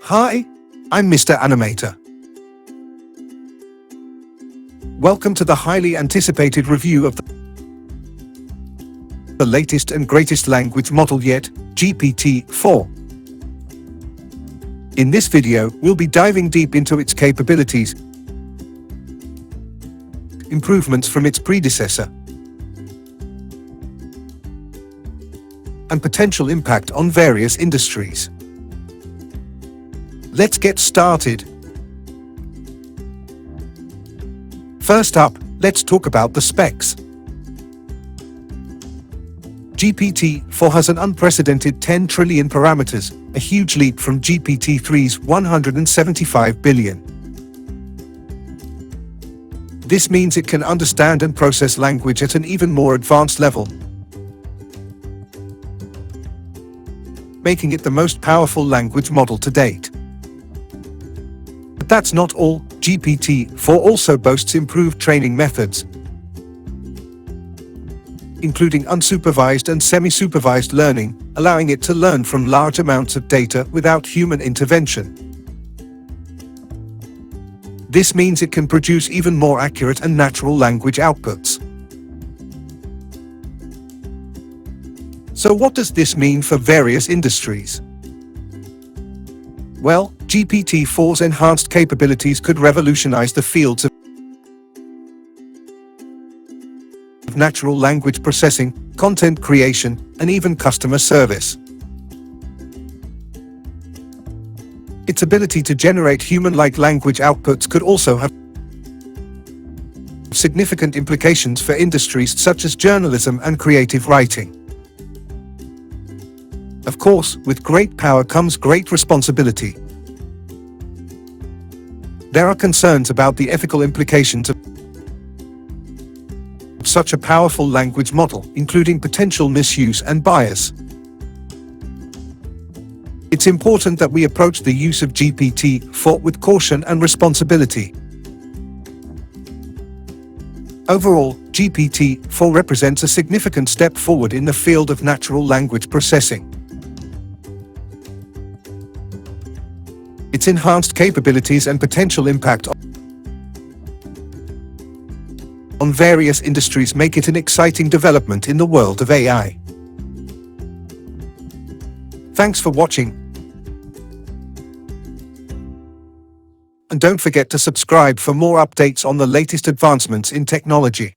Hi, I'm Mr. Animator. Welcome to the highly anticipated review of the latest and greatest language model yet, GPT-4. In this video, we'll be diving deep into its capabilities, improvements from its predecessor, and potential impact on various industries. Let's get started. First up, let's talk about the specs. GPT-4 has an unprecedented 10 trillion parameters, a huge leap from GPT-3's 175 billion. This means it can understand and process language at an even more advanced level, making it the most powerful language model to date. But that's not all. GPT-4 also boasts improved training methods, including unsupervised and semi-supervised learning, allowing it to learn from large amounts of data without human intervention. This means it can produce even more accurate and natural language outputs. So what does this mean for various industries? Well, GPT-4's enhanced capabilities could revolutionize the fields of natural language processing, content creation, and even customer service. Its ability to generate human-like language outputs could also have significant implications for industries such as journalism and creative writing. Of course, with great power comes great responsibility. There are concerns about the ethical implications of such a powerful language model, including potential misuse and bias. It's important that we approach the use of GPT-4 with caution and responsibility. Overall, GPT-4 represents a significant step forward in the field of natural language processing. Its enhanced capabilities and potential impact on various industries make it an exciting development in the world of AI. Thanks for watching. And don't forget to subscribe for more updates on the latest advancements in technology.